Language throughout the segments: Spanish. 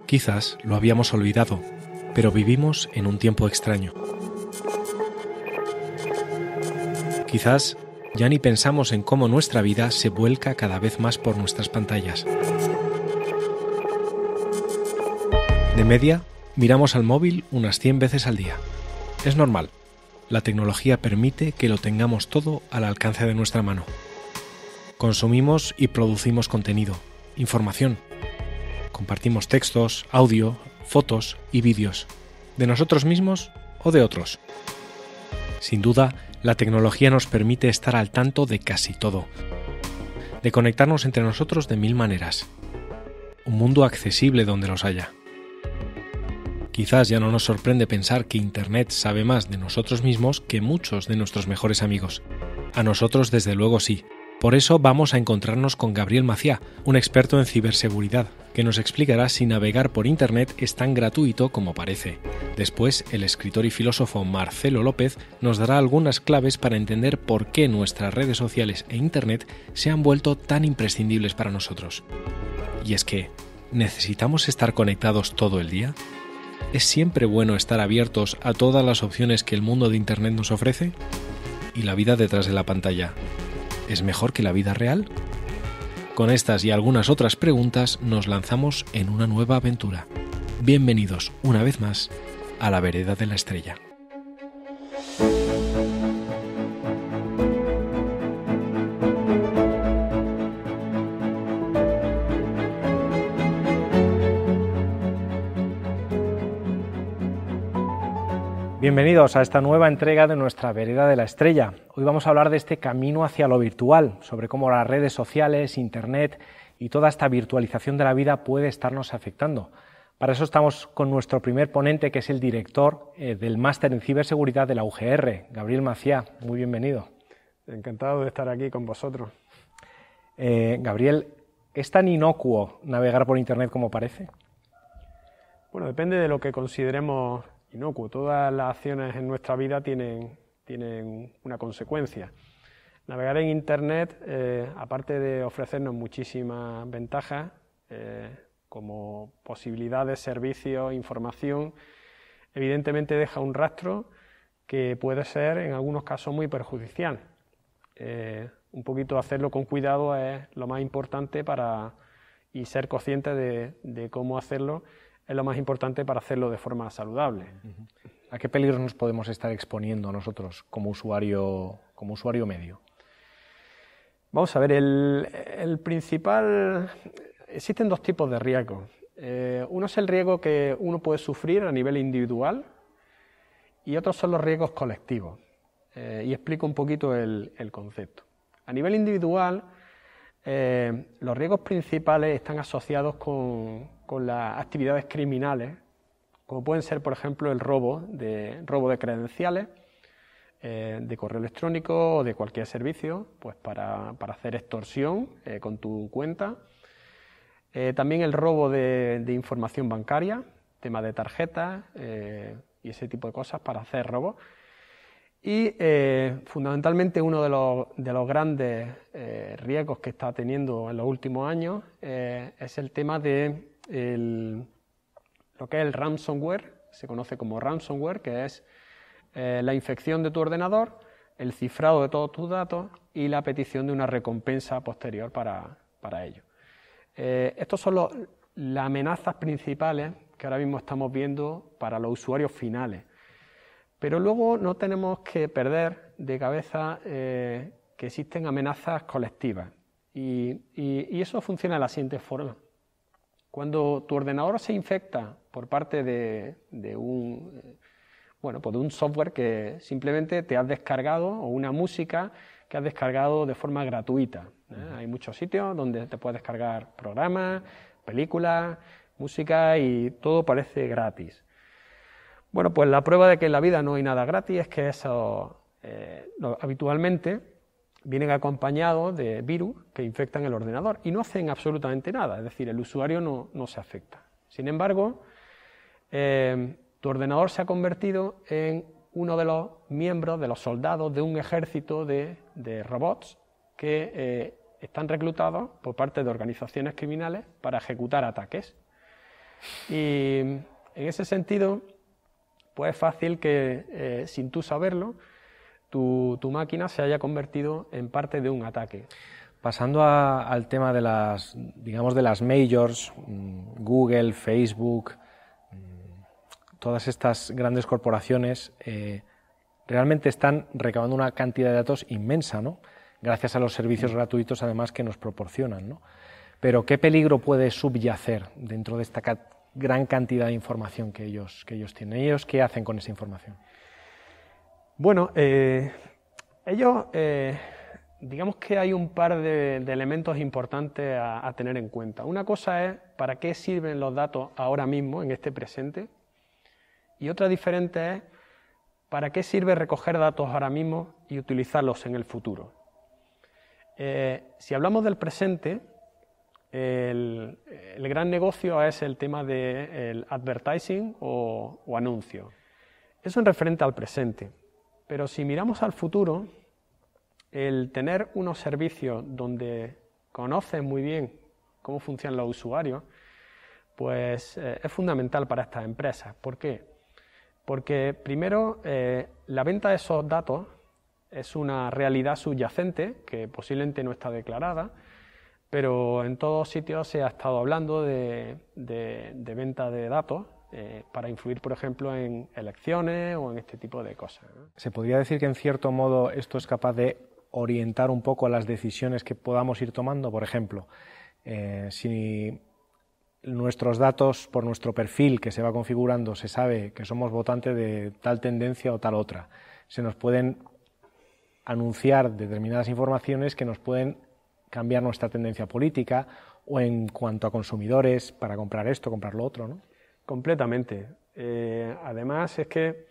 Quizás lo habíamos olvidado, pero vivimos en un tiempo extraño. Quizás ya ni pensamos en cómo nuestra vida se vuelca cada vez más por nuestras pantallas. De media, miramos al móvil unas 100 veces al día. Es normal. La tecnología permite que lo tengamos todo al alcance de nuestra mano. Consumimos y producimos contenido, información. Compartimos textos, audio, fotos y vídeos, de nosotros mismos o de otros. Sin duda, la tecnología nos permite estar al tanto de casi todo, de conectarnos entre nosotros de 1000 maneras. Un mundo accesible donde los haya. Quizás ya no nos sorprende pensar que Internet sabe más de nosotros mismos que muchos de nuestros mejores amigos. A nosotros desde luego sí. Por eso vamos a encontrarnos con Gabriel Maciá, un experto en ciberseguridad, que nos explicará si navegar por Internet es tan gratuito como parece. Después, el escritor y filósofo Marcelo López nos dará algunas claves para entender por qué nuestras redes sociales e Internet se han vuelto tan imprescindibles para nosotros. Y es que, ¿necesitamos estar conectados todo el día? ¿Es siempre bueno estar abiertos a todas las opciones que el mundo de Internet nos ofrece? ¿Y la vida detrás de la pantalla es mejor que la vida real? Con estas y algunas otras preguntas nos lanzamos en una nueva aventura. Bienvenidos una vez más a la Vereda de la Estrella. Bienvenidos a esta nueva entrega de nuestra Vereda de la Estrella. Hoy vamos a hablar de este camino hacia lo virtual, sobre cómo las redes sociales, Internet y toda esta virtualización de la vida puede estarnos afectando. Para eso estamos con nuestro primer ponente, que es el director del Máster en Ciberseguridad de la UGR, Gabriel Maciá. Muy bienvenido. Encantado de estar aquí con vosotros. Gabriel, ¿es tan inocuo navegar por Internet como parece? Bueno, depende de lo que consideremos inocuo. Todas las acciones en nuestra vida tienen una consecuencia. Navegar en Internet, aparte de ofrecernos muchísimas ventajas, como posibilidades, servicios, información, evidentemente deja un rastro que puede ser en algunos casos muy perjudicial. Un poquito hacerlo con cuidado es lo más importante y ser consciente de cómo hacerlo es lo más importante para hacerlo de forma saludable. ¿A qué peligros nos podemos estar exponiendo nosotros como usuario medio? Vamos a ver, el principal... Existen dos tipos de riesgos. Uno es el riesgo que uno puede sufrir a nivel individual y otros son los riesgos colectivos. Y explico un poquito el concepto. A nivel individual, los riesgos principales están asociados con las actividades criminales, como pueden ser, por ejemplo, el robo de credenciales, de correo electrónico o de cualquier servicio, pues para hacer extorsión con tu cuenta. También el robo de información bancaria, tema de tarjetas y ese tipo de cosas para hacer robos. Y fundamentalmente uno de los grandes riesgos que está teniendo en los últimos años es el tema de lo que es el ransomware. Se conoce como ransomware, que es la infección de tu ordenador, el cifrado de todos tus datos y la petición de una recompensa posterior para ello. Estas son las amenazas principales que ahora mismo estamos viendo para los usuarios finales. Pero luego no tenemos que perder de cabeza que existen amenazas colectivas y eso funciona de la siguiente forma. Cuando tu ordenador se infecta por parte de un software que simplemente te has descargado o una música que has descargado de forma gratuita. Hay muchos sitios donde te puedes descargar programas, películas, música y todo parece gratis. Bueno, pues la prueba de que en la vida no hay nada gratis es que habitualmente vienen acompañados de virus que infectan el ordenador y no hacen absolutamente nada, es decir, el usuario no se afecta. Sin embargo, tu ordenador se ha convertido en uno de los miembros, de los soldados de un ejército de robots que están reclutados por parte de organizaciones criminales para ejecutar ataques. Y en ese sentido, pues es fácil que, sin tú saberlo, tu máquina se haya convertido en parte de un ataque. Pasando al tema de las, digamos, de las majors, Google, Facebook, todas estas grandes corporaciones realmente están recabando una cantidad de datos inmensa, ¿no? Gracias a los servicios gratuitos, además, que nos proporcionan, ¿no? Pero ¿qué peligro puede subyacer dentro de esta gran cantidad de información que ellos tienen? ¿Ellos qué hacen con esa información? Bueno, ellos, digamos que hay un par de elementos importantes a tener en cuenta. Una cosa es para qué sirven los datos ahora mismo, en este presente, y otra diferente es para qué sirve recoger datos ahora mismo y utilizarlos en el futuro. Si hablamos del presente, el gran negocio es el tema del advertising o anuncio. Eso en referente al presente. Pero si miramos al futuro, el tener unos servicios donde conoces muy bien cómo funcionan los usuarios, pues es fundamental para estas empresas. ¿Por qué? Porque primero, la venta de esos datos es una realidad subyacente que posiblemente no está declarada, pero en todos sitios se ha estado hablando de venta de datos para influir, por ejemplo, en elecciones o en este tipo de cosas, ¿no? ¿Se podría decir que en cierto modo esto es capaz de orientar un poco las decisiones que podamos ir tomando? Por ejemplo, si nuestros datos, por nuestro perfil que se va configurando, se sabe que somos votantes de tal tendencia o tal otra, se nos pueden anunciar determinadas informaciones que nos pueden cambiar nuestra tendencia política o en cuanto a consumidores para comprar esto, comprar lo otro, ¿no? Completamente. Además es que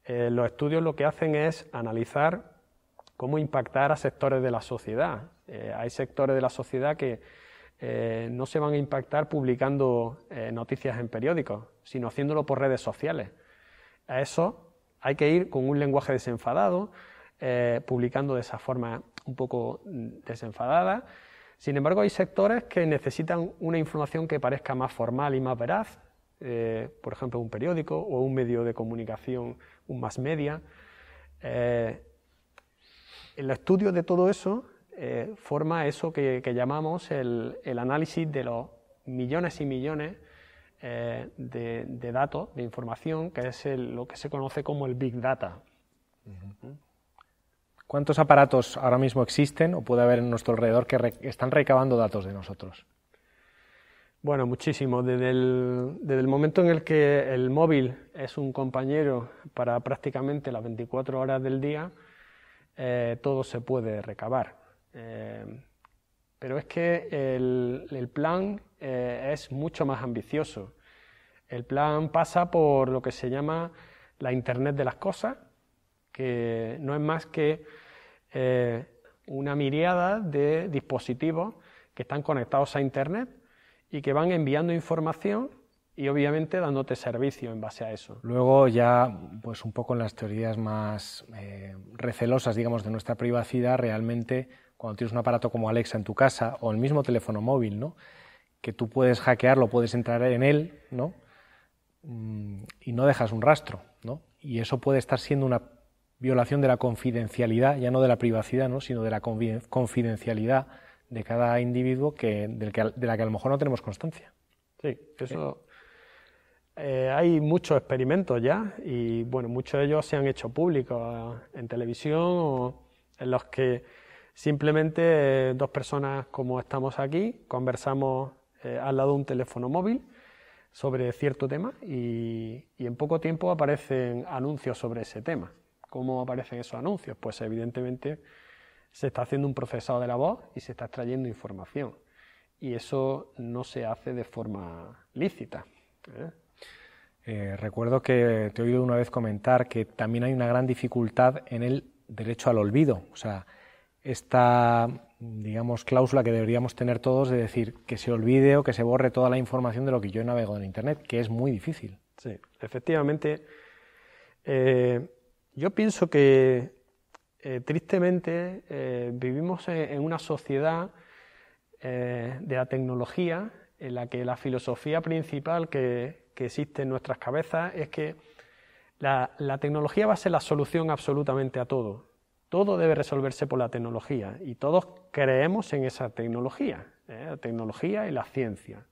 los estudios lo que hacen es analizar cómo impactar a sectores de la sociedad. Hay sectores de la sociedad que no se van a impactar publicando noticias en periódicos, sino haciéndolo por redes sociales. A eso hay que ir con un lenguaje desenfadado, publicando de esa forma un poco desenfadada. Sin embargo, hay sectores que necesitan una información que parezca más formal y más veraz, por ejemplo, un periódico o un medio de comunicación, un mass media. El estudio de todo eso forma eso que llamamos el análisis de los millones y millones de datos, de información, que es lo que se conoce como el Big Data. ¿Cuántos aparatos ahora mismo existen o puede haber en nuestro alrededor que están recabando datos de nosotros? Bueno, muchísimo. Desde el momento en el que el móvil es un compañero para prácticamente las 24 horas del día, todo se puede recabar. Pero es que el plan es mucho más ambicioso. El plan pasa por lo que se llama la Internet de las cosas, que no es más que una miríada de dispositivos que están conectados a Internet y que van enviando información y obviamente dándote servicio en base a eso. Luego ya, pues un poco en las teorías más recelosas, digamos, de nuestra privacidad, realmente cuando tienes un aparato como Alexa en tu casa o el mismo teléfono móvil, ¿no?, que tú puedes hackearlo, puedes entrar en él, ¿no?, y no dejas un rastro, ¿no? Y eso puede estar siendo una violación de la confidencialidad, ya no de la privacidad, ¿no?, sino de la confidencialidad de cada individuo de la que a lo mejor no tenemos constancia. Sí, eso hay muchos experimentos ya y bueno, muchos de ellos se han hecho públicos en televisión o en los que simplemente dos personas como estamos aquí conversamos al lado de un teléfono móvil sobre cierto tema y en poco tiempo aparecen anuncios sobre ese tema. ¿Cómo aparecen esos anuncios? Pues evidentemente se está haciendo un procesado de la voz y se está extrayendo información. Y eso no se hace de forma lícita. Recuerdo que te he oído una vez comentar que también hay una gran dificultad en el derecho al olvido. O sea, esta, digamos, cláusula que deberíamos tener todos de decir que se olvide o que se borre toda la información de lo que yo navego en Internet, que es muy difícil. Sí, efectivamente. Yo pienso que tristemente vivimos en una sociedad de la tecnología en la que la filosofía principal que existe en nuestras cabezas es que la tecnología va a ser la solución absolutamente a todo. Todo debe resolverse por la tecnología y todos creemos en esa tecnología, la tecnología y la ciencia.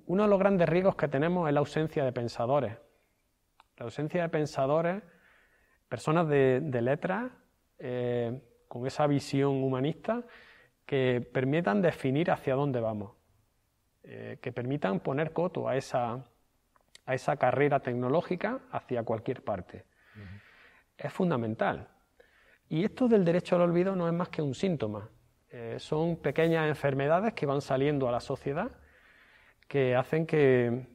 Uno de los grandes riesgos que tenemos es la ausencia de pensadores. La ausencia de pensadores, personas de letras, con esa visión humanista, que permitan definir hacia dónde vamos, que permitan poner coto a esa carrera tecnológica hacia cualquier parte. Es fundamental. Y esto del derecho al olvido no es más que un síntoma. Son pequeñas enfermedades que van saliendo a la sociedad, que hacen que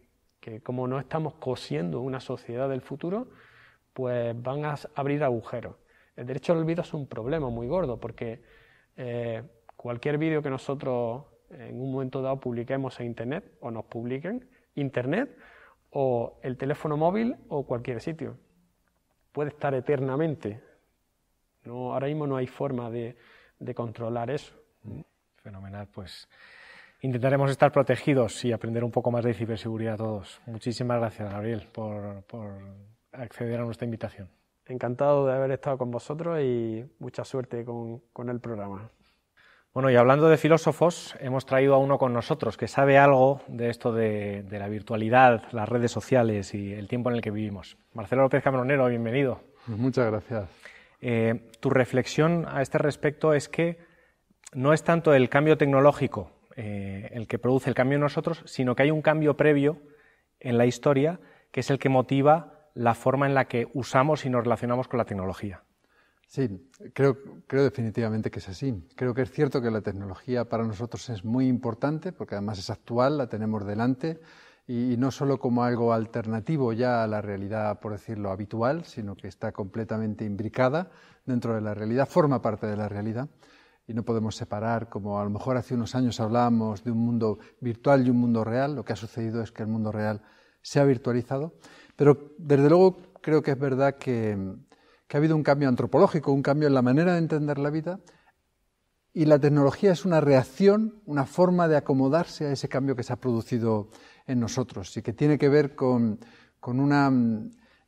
como no estamos cosiendo una sociedad del futuro, pues van a abrir agujeros. El derecho al olvido es un problema muy gordo, porque cualquier vídeo que nosotros en un momento dado publiquemos en Internet, o nos publiquen, Internet, o el teléfono móvil, o cualquier sitio, puede estar eternamente. Ahora mismo no hay forma de controlar eso. Fenomenal, pues intentaremos estar protegidos y aprender un poco más de ciberseguridad todos. Muchísimas gracias, Gabriel, por acceder a nuestra invitación. Encantado de haber estado con vosotros y mucha suerte con el programa. Bueno, y hablando de filósofos, hemos traído a uno con nosotros que sabe algo de esto de la virtualidad, las redes sociales y el tiempo en el que vivimos. Marcelo López Cambronero, bienvenido. Muchas gracias. Tu reflexión a este respecto es que no es tanto el cambio tecnológico el que produce el cambio en nosotros, sino que hay un cambio previo en la historia que es el que motiva la forma en la que usamos y nos relacionamos con la tecnología. Sí, creo definitivamente que es así. Creo que es cierto que la tecnología para nosotros es muy importante, porque además es actual, la tenemos delante, y no solo como algo alternativo ya a la realidad, por decirlo, habitual, sino que está completamente imbricada dentro de la realidad, forma parte de la realidad, y no podemos separar, como a lo mejor hace unos años hablábamos de un mundo virtual y un mundo real. Lo que ha sucedido es que el mundo real se ha virtualizado, pero desde luego creo que es verdad que ha habido un cambio antropológico, un cambio en la manera de entender la vida, y la tecnología es una reacción, una forma de acomodarse a ese cambio que se ha producido en nosotros y que tiene que ver con una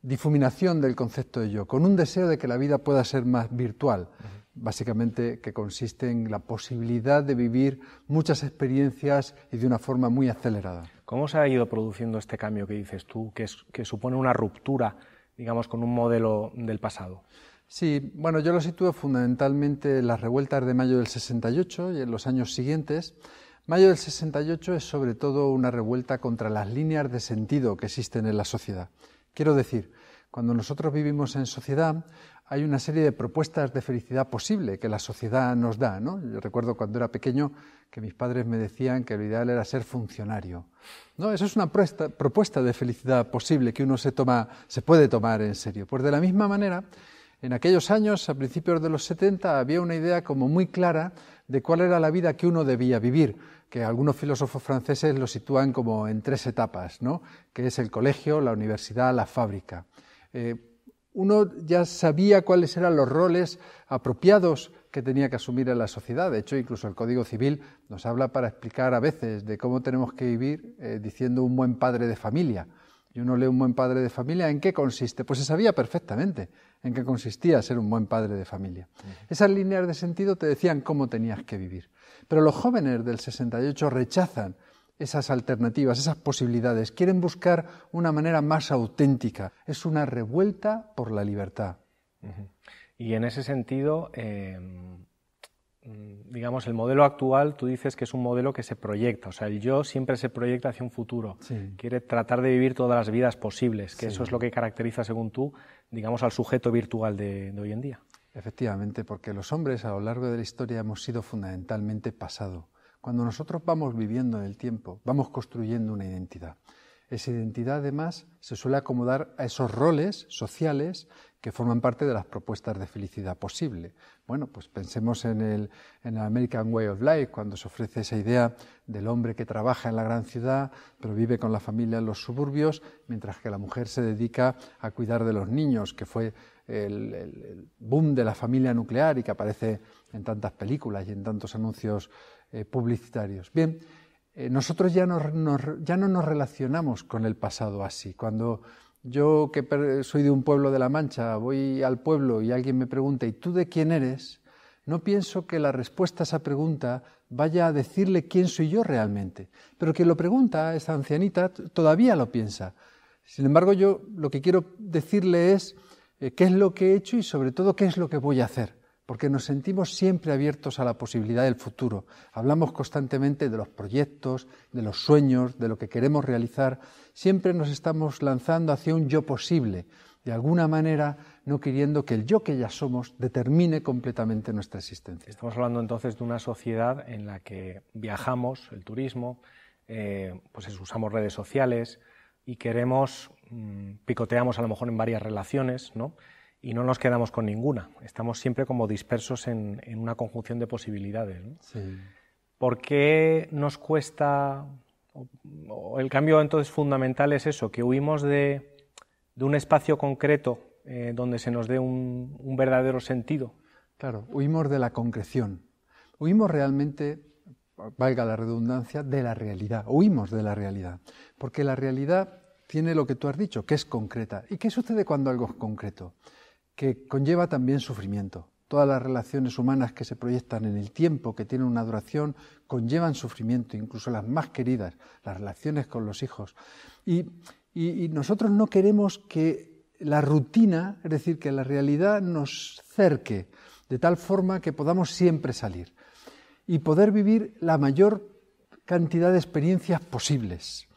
difuminación del concepto de yo, con un deseo de que la vida pueda ser más virtual, básicamente que consiste en la posibilidad de vivir muchas experiencias y de una forma muy acelerada. ¿Cómo se ha ido produciendo este cambio que dices tú, que supone una ruptura, digamos, con un modelo del pasado? Sí, bueno, yo lo sitúo fundamentalmente en las revueltas de mayo del 68 y en los años siguientes. Mayo del 68 es sobre todo una revuelta contra las líneas de sentido que existen en la sociedad. Quiero decir, cuando nosotros vivimos en sociedad hay una serie de propuestas de felicidad posible que la sociedad nos da, ¿no? Yo recuerdo cuando era pequeño que mis padres me decían que lo ideal era ser funcionario. No, eso es una propuesta de felicidad posible que uno se puede tomar en serio. Pues de la misma manera, en aquellos años, a principios de los 70, había una idea como muy clara de cuál era la vida que uno debía vivir, que algunos filósofos franceses lo sitúan como en 3 etapas, ¿no? Que es el colegio, la universidad, la fábrica. Uno ya sabía cuáles eran los roles apropiados que tenía que asumir en la sociedad. De hecho, incluso el Código Civil nos habla para explicar a veces de cómo tenemos que vivir diciendo un buen padre de familia. Y uno lee un buen padre de familia, ¿en qué consiste? Pues se sabía perfectamente en qué consistía ser un buen padre de familia. Esas líneas de sentido te decían cómo tenías que vivir. Pero los jóvenes del 68 rechazan esas alternativas, esas posibilidades, quieren buscar una manera más auténtica. Es una revuelta por la libertad. Y en ese sentido, digamos, el modelo actual, tú dices que es un modelo que se proyecta, o sea, el yo siempre se proyecta hacia un futuro, sí. Quiere tratar de vivir todas las vidas posibles, que sí. Eso es lo que caracteriza, según tú, digamos, al sujeto virtual de hoy en día. Efectivamente, porque los hombres a lo largo de la historia hemos sido fundamentalmente pasado. Cuando nosotros vamos viviendo en el tiempo, vamos construyendo una identidad. Esa identidad, además, se suele acomodar a esos roles sociales que forman parte de las propuestas de felicidad posible. Bueno, pues pensemos en el American Way of Life, cuando se ofrece esa idea del hombre que trabaja en la gran ciudad, pero vive con la familia en los suburbios, mientras que la mujer se dedica a cuidar de los niños, que fue el boom de la familia nuclear y que aparece en tantas películas y en tantos anuncios publicitarios. Bien, nosotros ya no nos relacionamos con el pasado así. Cuando yo, que soy de un pueblo de La Mancha, voy al pueblo y alguien me pregunta ¿y tú de quién eres?, no pienso que la respuesta a esa pregunta vaya a decirle quién soy yo realmente. Pero quien lo pregunta, esa ancianita, todavía lo piensa. Sin embargo, yo lo que quiero decirle es qué es lo que he hecho y sobre todo qué es lo que voy a hacer. Porque nos sentimos siempre abiertos a la posibilidad del futuro. Hablamos constantemente de los proyectos, de los sueños, de lo que queremos realizar. Siempre nos estamos lanzando hacia un yo posible, de alguna manera no queriendo que el yo que ya somos determine completamente nuestra existencia. Estamos hablando entonces de una sociedad en la que viajamos, el turismo, usamos redes sociales y picoteamos a lo mejor en varias relaciones, ¿no? Y no nos quedamos con ninguna. Estamos siempre como dispersos en una conjunción de posibilidades, ¿no? Sí. ¿Por qué nos cuesta? O el cambio entonces fundamental es eso, que huimos de un espacio concreto donde se nos dé un verdadero sentido. Claro, huimos de la concreción. Huimos realmente, valga la redundancia, de la realidad. Huimos de la realidad. Porque la realidad tiene lo que tú has dicho, que es concreta. ¿Y qué sucede cuando algo es concreto? Que conlleva también sufrimiento. Todas las relaciones humanas que se proyectan en el tiempo, que tienen una duración, conllevan sufrimiento, incluso las más queridas, las relaciones con los hijos. Y nosotros no queremos que la rutina, es decir, que la realidad nos cerque, de tal forma que podamos siempre salir y poder vivir la mayor cantidad de experiencias posibles,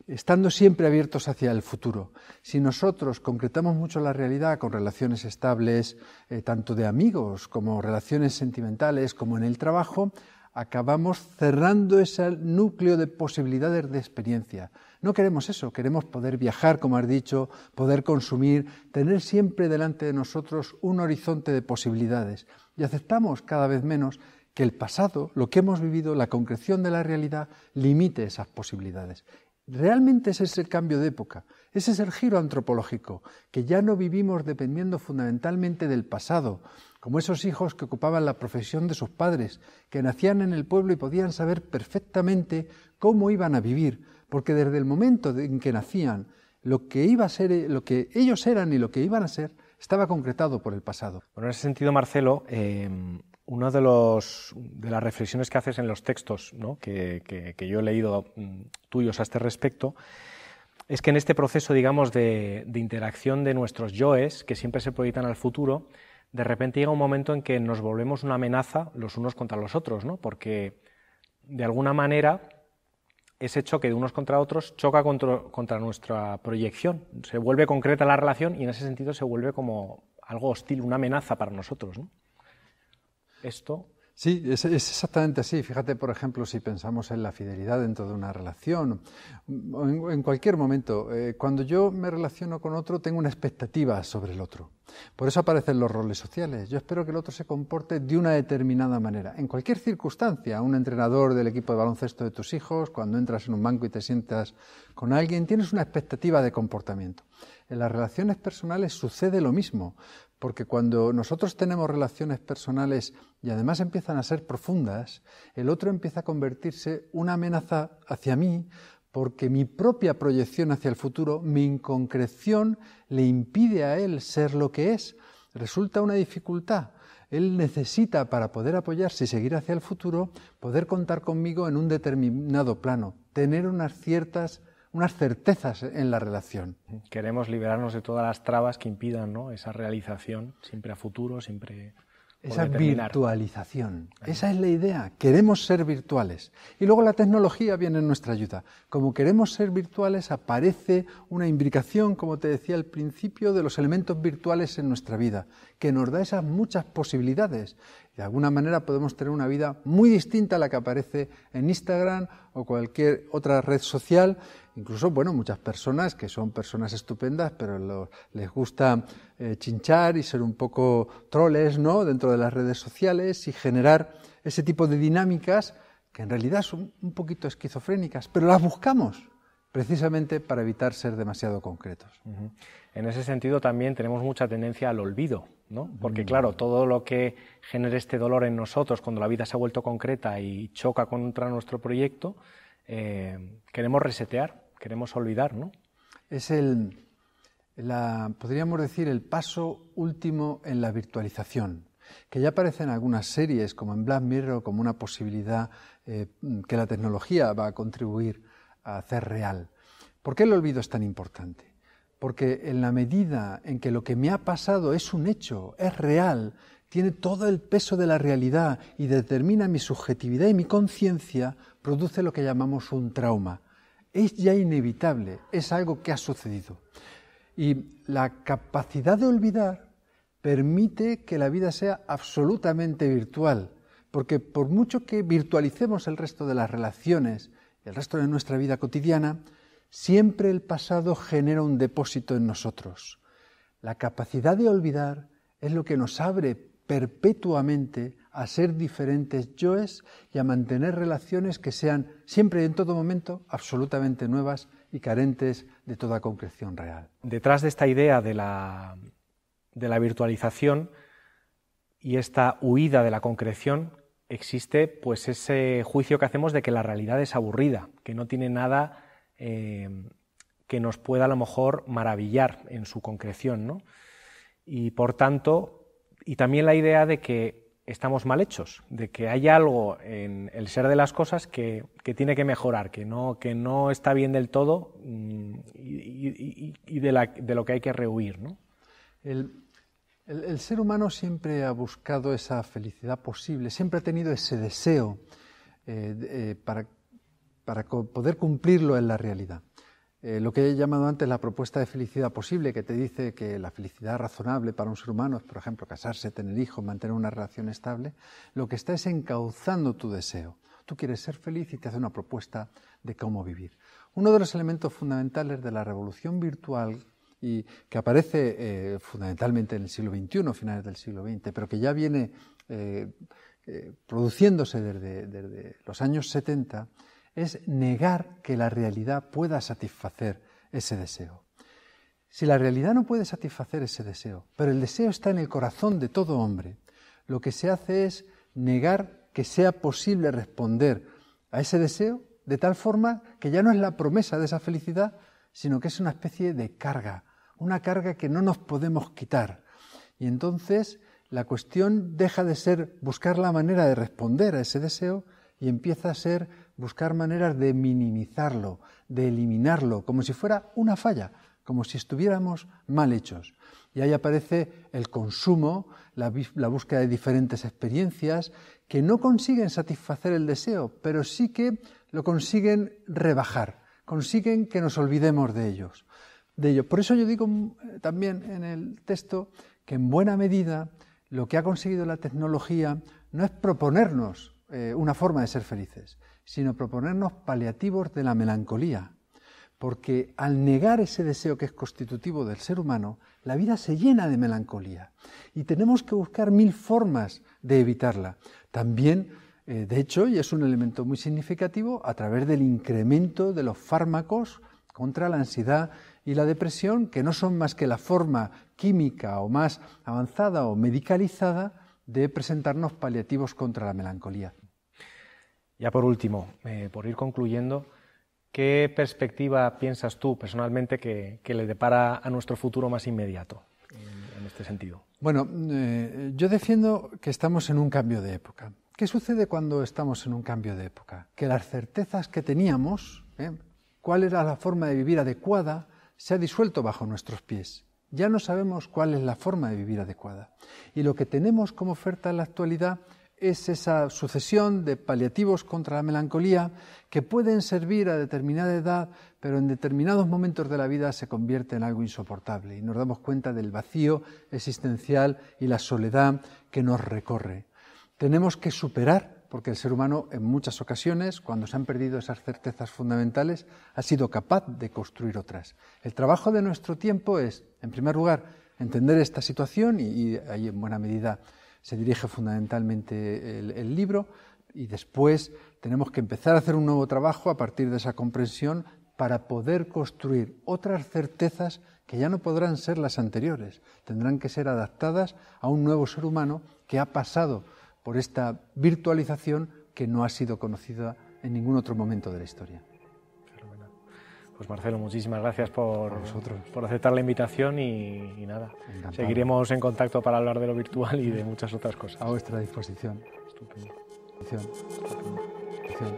estando siempre abiertos hacia el futuro. Si nosotros concretamos mucho la realidad con relaciones estables, tanto de amigos como relaciones sentimentales, como en el trabajo, acabamos cerrando ese núcleo de posibilidades de experiencia. No queremos eso, queremos poder viajar, como has dicho, poder consumir, tener siempre delante de nosotros un horizonte de posibilidades. Y aceptamos cada vez menos que el pasado, lo que hemos vivido, la concreción de la realidad, limite esas posibilidades. Realmente ese es el cambio de época, ese es el giro antropológico, que ya no vivimos dependiendo fundamentalmente del pasado, como esos hijos que ocupaban la profesión de sus padres, que nacían en el pueblo y podían saber perfectamente cómo iban a vivir, porque desde el momento en que nacían, lo que iba a ser, lo que ellos eran y lo que iban a ser, estaba concretado por el pasado. Bueno, en ese sentido, Marcelo, una de las reflexiones que haces en los textos, ¿no?, que yo he leído tuyos a este respecto, es que en este proceso, digamos, de interacción de nuestros yoes, que siempre se proyectan al futuro, de repente llega un momento en que nos volvemos una amenaza los unos contra los otros, ¿no? Porque de alguna manera ese choque de unos contra otros choca contra nuestra proyección, se vuelve concreta la relación y en ese sentido se vuelve como algo hostil, una amenaza para nosotros, ¿no? Esto... Sí, es exactamente así. Fíjate, por ejemplo, si pensamos en la fidelidad dentro de una relación, en cualquier momento, cuando yo me relaciono con otro, tengo una expectativa sobre el otro. Por eso aparecen los roles sociales. Yo espero que el otro se comporte de una determinada manera. En cualquier circunstancia, un entrenador del equipo de baloncesto de tus hijos, cuando entras en un banco y te sientas con alguien, tienes una expectativa de comportamiento. En las relaciones personales sucede lo mismo. Porque cuando nosotros tenemos relaciones personales y además empiezan a ser profundas, el otro empieza a convertirse una amenaza hacia mí, porque mi propia proyección hacia el futuro, mi inconcreción, le impide a él ser lo que es. Resulta una dificultad. Él necesita, para poder apoyarse y seguir hacia el futuro, poder contar conmigo en un determinado plano, tener unas certezas en la relación. Queremos liberarnos de todas las trabas que impidan, ¿no?, esa realización, siempre a futuro, siempre... Esa virtualización, esa es la idea, queremos ser virtuales. Y luego la tecnología viene en nuestra ayuda. Como queremos ser virtuales, aparece una imbricación, como te decía al principio, de los elementos virtuales en nuestra vida, que nos da esas muchas posibilidades. De alguna manera podemos tener una vida muy distinta a la que aparece en Instagram o cualquier otra red social. Incluso, bueno, muchas personas que son personas estupendas, pero les gusta chinchar y ser un poco troles, ¿no?, dentro de las redes sociales y generar ese tipo de dinámicas que en realidad son un poquito esquizofrénicas, pero las buscamos precisamente para evitar ser demasiado concretos. En ese sentido también tenemos mucha tendencia al olvido, ¿no? Porque claro, todo lo que genere este dolor en nosotros cuando la vida se ha vuelto concreta y choca contra nuestro proyecto, queremos resetear, queremos olvidar, ¿no? Es podríamos decir, el paso último en la virtualización, que ya aparece en algunas series, como en Black Mirror, como una posibilidad que la tecnología va a contribuir a hacer real. ¿Por qué el olvido es tan importante? Porque en la medida en que lo que me ha pasado es un hecho, es real, tiene todo el peso de la realidad y determina mi subjetividad y mi conciencia, produce lo que llamamos un trauma. Es ya inevitable, es algo que ha sucedido. Y la capacidad de olvidar permite que la vida sea absolutamente virtual, porque por mucho que virtualicemos el resto de las relaciones, el resto de nuestra vida cotidiana, siempre el pasado genera un depósito en nosotros. La capacidad de olvidar es lo que nos abre perpetuamente a ser diferentes yoes y a mantener relaciones que sean siempre y en todo momento absolutamente nuevas y carentes de toda concreción real. Detrás de esta idea de la virtualización y esta huida de la concreción existe pues ese juicio que hacemos de que la realidad es aburrida, que no tiene nada que nos pueda a lo mejor maravillar en su concreción, ¿no? Y por tanto, y también la idea de que estamos mal hechos, de que hay algo en el ser de las cosas que tiene que mejorar, que no está bien del todo y de lo que hay que rehuir, ¿no? El ser humano siempre ha buscado esa felicidad posible, siempre ha tenido ese deseo para poder cumplirlo en la realidad. Lo que he llamado antes la propuesta de felicidad posible, que te dice que la felicidad razonable para un ser humano es, por ejemplo, casarse, tener hijos, mantener una relación estable, lo que está es encauzando tu deseo. Tú quieres ser feliz y te hace una propuesta de cómo vivir. Uno de los elementos fundamentales de la revolución virtual, y que aparece fundamentalmente en el siglo XXI, finales del siglo XX, pero que ya viene produciéndose desde los años 70, es negar que la realidad pueda satisfacer ese deseo. Si la realidad no puede satisfacer ese deseo, pero el deseo está en el corazón de todo hombre, lo que se hace es negar que sea posible responder a ese deseo de tal forma que ya no es la promesa de esa felicidad, sino que es una especie de carga, una carga que no nos podemos quitar. Y entonces la cuestión deja de ser buscar la manera de responder a ese deseo y empieza a ser buscar maneras de minimizarlo, de eliminarlo, como si fuera una falla, como si estuviéramos mal hechos. Y ahí aparece el consumo, la búsqueda de diferentes experiencias que no consiguen satisfacer el deseo, pero sí que lo consiguen rebajar, consiguen que nos olvidemos de ello. Por eso yo digo también en el texto que en buena medida lo que ha conseguido la tecnología no es proponernos una forma de ser felices, sino proponernos paliativos de la melancolía, porque al negar ese deseo que es constitutivo del ser humano, la vida se llena de melancolía y tenemos que buscar 1000 formas de evitarla. También, de hecho, y es un elemento muy significativo, a través del incremento de los fármacos contra la ansiedad y la depresión, que no son más que la forma química o más avanzada o medicalizada de presentarnos paliativos contra la melancolía. Ya por último, por ir concluyendo, ¿qué perspectiva piensas tú personalmente que le depara a nuestro futuro más inmediato en este sentido? Bueno, yo defiendo que estamos en un cambio de época. ¿Qué sucede cuando estamos en un cambio de época? Que las certezas que teníamos, cuál era la forma de vivir adecuada, se ha disuelto bajo nuestros pies. Ya no sabemos cuál es la forma de vivir adecuada. Y lo que tenemos como oferta en la actualidad es esa sucesión de paliativos contra la melancolía que pueden servir a determinada edad, pero en determinados momentos de la vida se convierte en algo insoportable y nos damos cuenta del vacío existencial y la soledad que nos recorre. Tenemos que superar, porque el ser humano en muchas ocasiones, cuando se han perdido esas certezas fundamentales, ha sido capaz de construir otras. El trabajo de nuestro tiempo es, en primer lugar, entender esta situación y ahí en buena medida se dirige fundamentalmente el libro, y después tenemos que empezar a hacer un nuevo trabajo a partir de esa comprensión para poder construir otras certezas que ya no podrán ser las anteriores, tendrán que ser adaptadas a un nuevo ser humano que ha pasado por esta virtualización que no ha sido conocida en ningún otro momento de la historia. Pues Marcelo, muchísimas gracias por aceptar la invitación y nada, encantado. Seguiremos en contacto para hablar de lo virtual y de muchas otras cosas. A vuestra disposición. Estupendo. Estupendo.